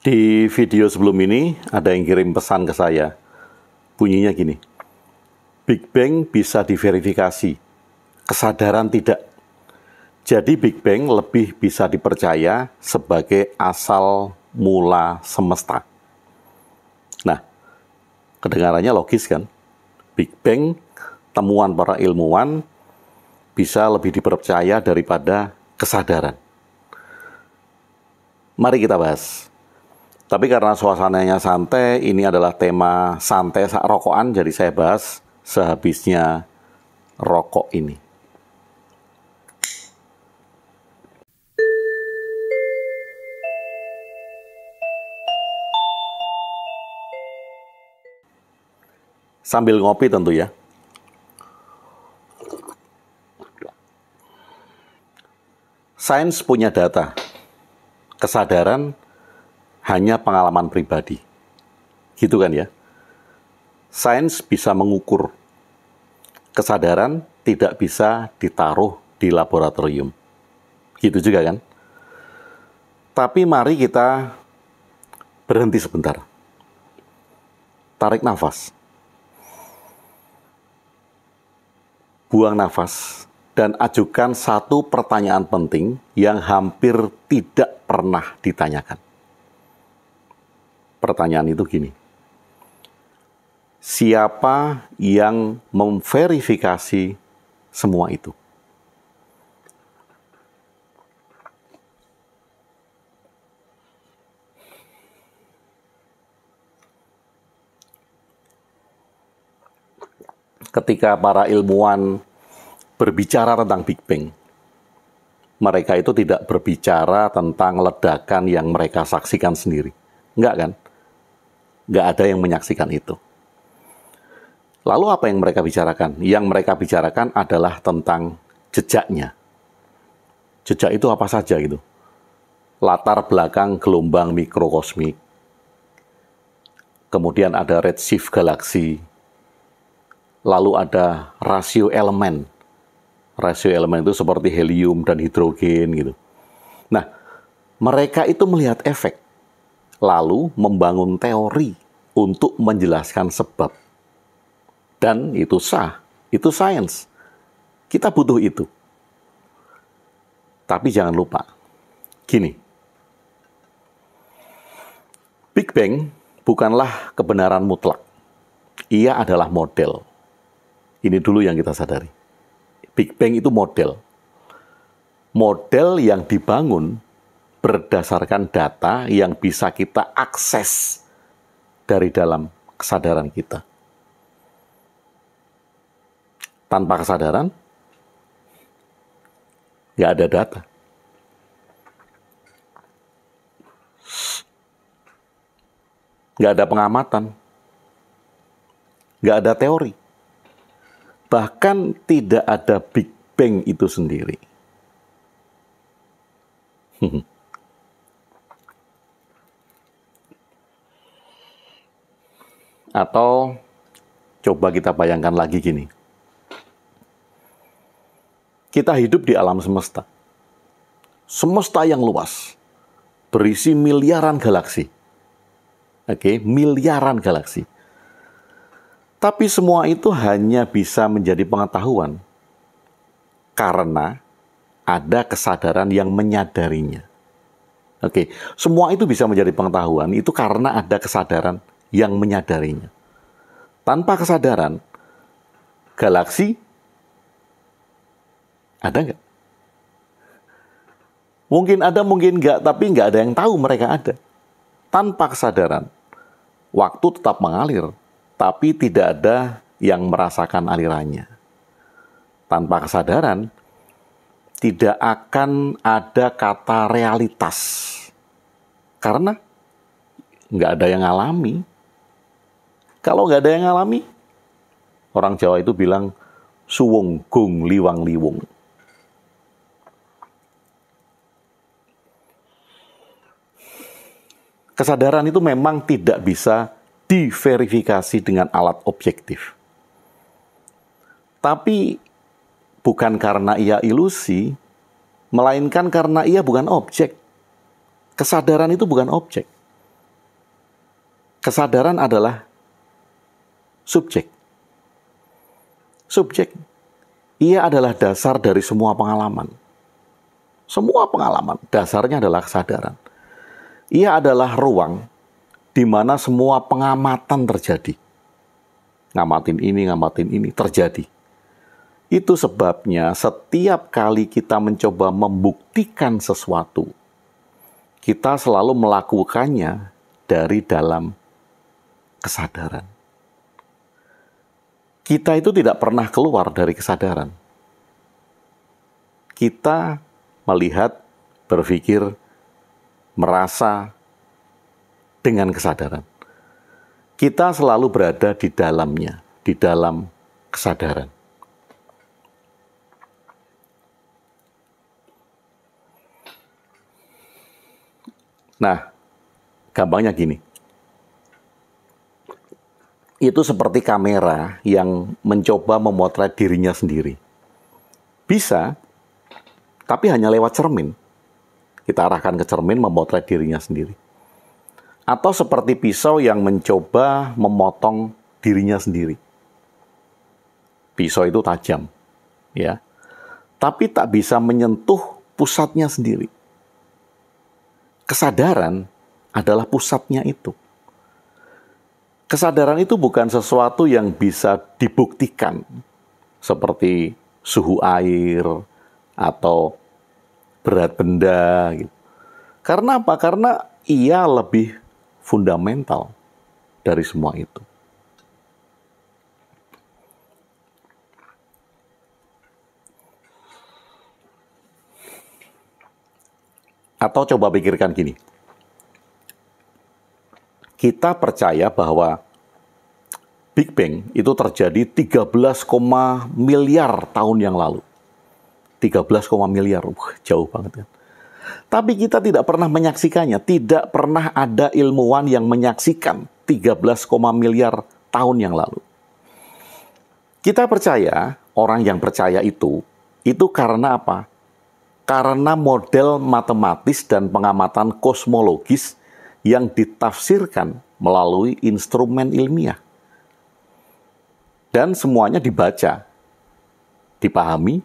Di video sebelum ini ada yang kirim pesan ke saya. Bunyinya gini. Big Bang bisa diverifikasi, kesadaran tidak. Jadi Big Bang lebih bisa dipercaya sebagai asal mula semesta. Nah, kedengarannya logis kan? Big Bang, temuan para ilmuwan, bisa lebih dipercaya daripada kesadaran. Mari kita bahas. Tapi karena suasananya santai, ini adalah tema santai sak rokokan, jadi saya bahas sehabisnya rokok ini. Sambil ngopi tentu ya. Sains punya data. Kesadaran hanya pengalaman pribadi. Gitu kan ya. Sains bisa mengukur. Kesadaran tidak bisa ditaruh di laboratorium. Gitu juga kan. Tapi mari kita berhenti sebentar. Tarik nafas. Buang nafas. Dan ajukan satu pertanyaan penting yang hampir tidak pernah ditanyakan. Pertanyaan itu gini. Siapa yang memverifikasi semua itu? Ketika para ilmuwan berbicara tentang Big Bang, mereka itu tidak berbicara tentang ledakan yang mereka saksikan sendiri. Enggak kan? Enggak ada yang menyaksikan itu. Lalu apa yang mereka bicarakan? Yang mereka bicarakan adalah tentang jejaknya. Jejak itu apa saja gitu? Latar belakang gelombang mikrokosmik. Kemudian ada redshift galaksi. Lalu ada rasio elemen. Rasio elemen itu seperti helium dan hidrogen gitu. Nah, mereka itu melihat efek. Lalu membangun teori untuk menjelaskan sebab. Dan itu sah, itu sains. Kita butuh itu. Tapi jangan lupa, gini. Big Bang bukanlah kebenaran mutlak. Ia adalah model. Ini dulu yang kita sadari. Big Bang itu model. Model yang dibangun berdasarkan data yang bisa kita akses dari dalam kesadaran kita. Tanpa kesadaran, nggak ada data. Nggak ada pengamatan. Nggak ada teori. Bahkan tidak ada Big Bang itu sendiri. Atau coba kita bayangkan lagi gini. Kita hidup di alam semesta. Semesta yang luas. Berisi miliaran galaksi. Oke, miliaran galaksi. Tapi semua itu hanya bisa menjadi pengetahuan karena ada kesadaran yang menyadarinya. Oke, semua itu bisa menjadi pengetahuan itu karena ada kesadaran yang menyadarinya. Tanpa kesadaran, galaksi ada nggak? Mungkin ada, mungkin nggak, tapi nggak ada yang tahu mereka ada. Tanpa kesadaran, waktu tetap mengalir, tapi tidak ada yang merasakan alirannya. Tanpa kesadaran, tidak akan ada kata realitas. Karena nggak ada yang alami. Kalau nggak ada yang alami, orang Jawa itu bilang, suwung gung liwang liwung. Kesadaran itu memang tidak bisa diverifikasi dengan alat objektif. Tapi bukan karena ia ilusi, melainkan karena ia bukan objek. Kesadaran itu bukan objek. Kesadaran adalah subjek. Subjek. Ia adalah dasar dari semua pengalaman. Semua pengalaman, dasarnya adalah kesadaran. Ia adalah ruang di mana semua pengamatan terjadi. Ngamatin ini terjadi. Itu sebabnya setiap kali kita mencoba membuktikan sesuatu, kita selalu melakukannya dari dalam kesadaran. Kita itu tidak pernah keluar dari kesadaran. Kita melihat, berpikir, merasa dengan kesadaran. Kita selalu berada di dalamnya, di dalam kesadaran. Nah, gampangnya gini. Itu seperti kamera yang mencoba memotret dirinya sendiri. Bisa, tapi hanya lewat cermin. Kita arahkan ke cermin memotret dirinya sendiri. Atau seperti pisau yang mencoba memotong dirinya sendiri. Pisau itu tajam, ya. Tapi tak bisa menyentuh pusatnya sendiri. Kesadaran adalah pusatnya itu. Kesadaran itu bukan sesuatu yang bisa dibuktikan, seperti suhu air atau berat benda. Gitu. Karena apa? Karena ia lebih fundamental dari semua itu. Atau coba pikirkan gini. Kita percaya bahwa Big Bang itu terjadi 13, miliar tahun yang lalu. 13, miliar, jauh banget kan. Tapi kita tidak pernah menyaksikannya. Tidak pernah ada ilmuwan yang menyaksikan 13, miliar tahun yang lalu. Kita percaya, orang yang percaya itu karena apa? Karena model matematis dan pengamatan kosmologis yang ditafsirkan melalui instrumen ilmiah. Dan semuanya dibaca, dipahami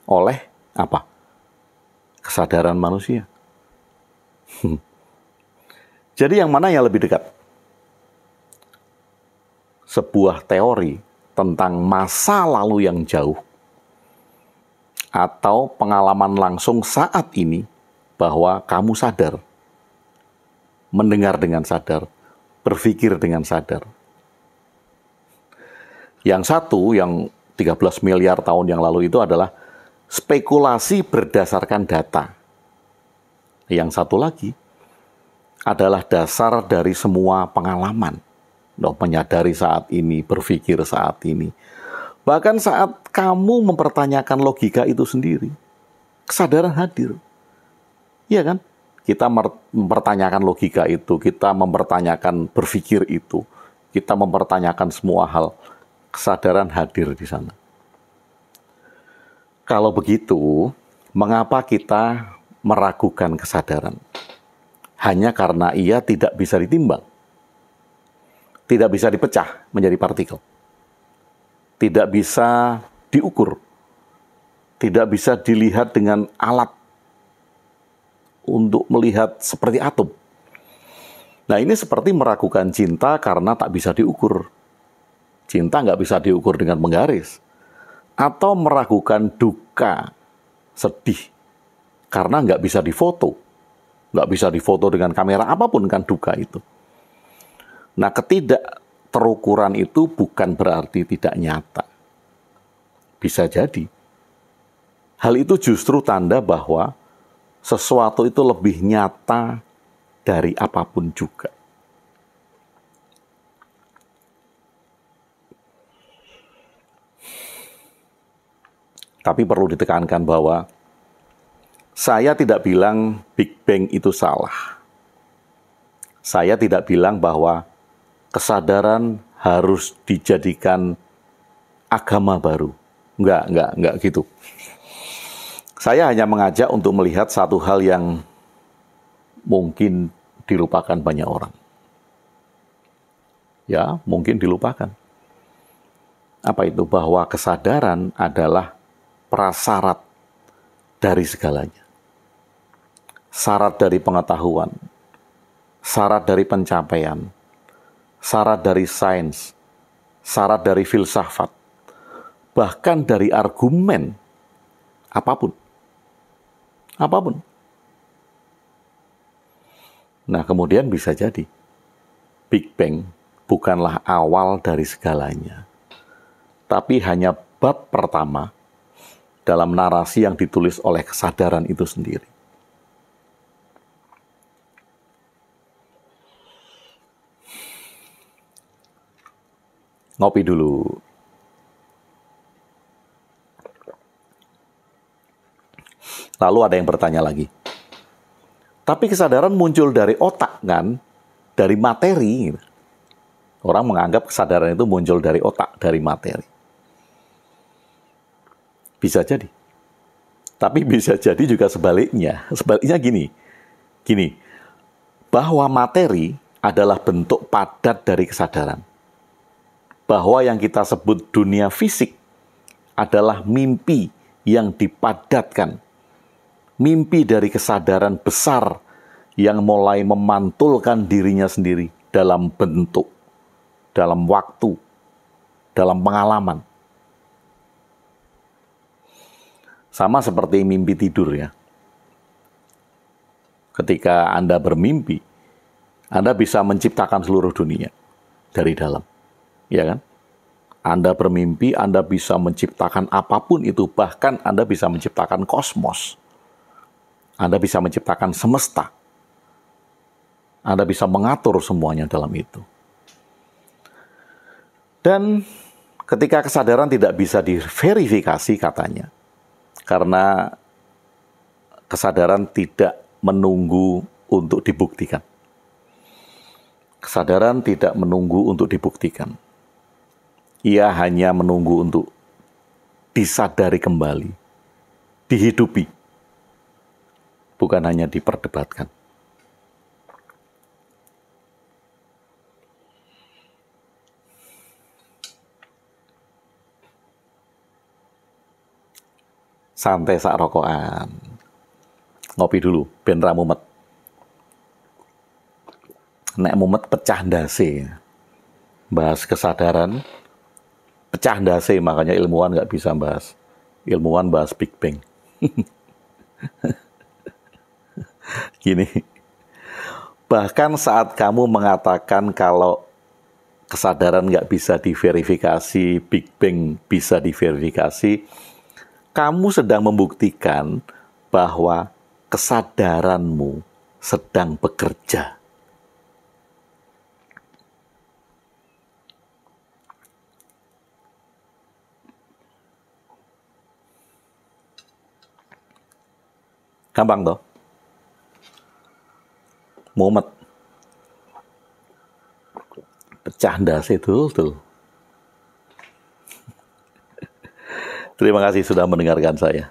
oleh apa? Kesadaran manusia. Jadi yang mana yang lebih dekat? Sebuah teori tentang masa lalu yang jauh atau pengalaman langsung saat ini bahwa kamu sadar, mendengar dengan sadar, berpikir dengan sadar. Yang satu, yang 13 miliar tahun yang lalu itu adalah spekulasi berdasarkan data. Yang satu lagi adalah dasar dari semua pengalaman. Menyadari saat ini, berpikir saat ini. Bahkan saat kamu mempertanyakan logika itu sendiri, kesadaran hadir. Iya kan? Kita mempertanyakan logika itu, kita mempertanyakan berpikir itu, kita mempertanyakan semua hal, kesadaran hadir di sana. Kalau begitu, mengapa kita meragukan kesadaran? Hanya karena ia tidak bisa ditimbang, tidak bisa dipecah menjadi partikel, tidak bisa diukur, tidak bisa dilihat dengan alat untuk melihat seperti atom. Nah, ini seperti meragukan cinta karena tak bisa diukur. Cinta nggak bisa diukur dengan menggaris. Atau meragukan duka, sedih, karena nggak bisa difoto. Nggak bisa difoto dengan kamera apapun kan duka itu. Nah, ketidakterukuran itu bukan berarti tidak nyata. Bisa jadi. Hal itu justru tanda bahwa sesuatu itu lebih nyata dari apapun juga. Tapi perlu ditekankan bahwa saya tidak bilang Big Bang itu salah. Saya tidak bilang bahwa kesadaran harus dijadikan agama baru. Enggak gitu. Saya hanya mengajak untuk melihat satu hal yang mungkin dilupakan banyak orang. ya mungkin dilupakan. Apa itu? Bahwa kesadaran adalah prasyarat dari segalanya. Syarat dari pengetahuan, syarat dari pencapaian, syarat dari sains, syarat dari filsafat, bahkan dari argumen, apapun. Apapun. Nah, kemudian bisa jadi Big Bang bukanlah awal dari segalanya, tapi hanya bab pertama dalam narasi yang ditulis oleh kesadaran itu sendiri. Ngopi dulu. Lalu ada yang bertanya lagi. Tapi kesadaran muncul dari otak kan? Dari materi. Orang menganggap kesadaran itu muncul dari otak, dari materi. Bisa jadi. Tapi bisa jadi juga sebaliknya. Sebaliknya gini. Bahwa materi adalah bentuk padat dari kesadaran. Bahwa yang kita sebut dunia fisik adalah mimpi yang dipadatkan. Mimpi dari kesadaran besar yang mulai memantulkan dirinya sendiri dalam bentuk, dalam waktu, dalam pengalaman. Sama seperti mimpi tidur ya. Ketika Anda bermimpi, Anda bisa menciptakan seluruh dunia dari dalam. Ya kan? Anda bermimpi, Anda bisa menciptakan apapun itu, bahkan Anda bisa menciptakan kosmos. Anda bisa menciptakan semesta. Anda bisa mengatur semuanya dalam itu. Dan ketika kesadaran tidak bisa diverifikasi katanya, karena kesadaran tidak menunggu untuk dibuktikan. Kesadaran tidak menunggu untuk dibuktikan. Ia hanya menunggu untuk disadari kembali, dihidupi. Bukan hanya diperdebatkan. Santai sak rokokan. Ngopi dulu, ben ra mumet. Nek mumet pecah ndase. Bahas kesadaran, pecah ndase, makanya ilmuwan nggak bisa bahas. Ilmuwan bahas Big Bang. Gini, bahkan saat kamu mengatakan kalau kesadaran nggak bisa diverifikasi, Big Bang bisa diverifikasi, kamu sedang membuktikan bahwa kesadaranmu sedang bekerja. Gampang toh? Mumet. Pecah ndase tuh. Terima kasih sudah mendengarkan saya.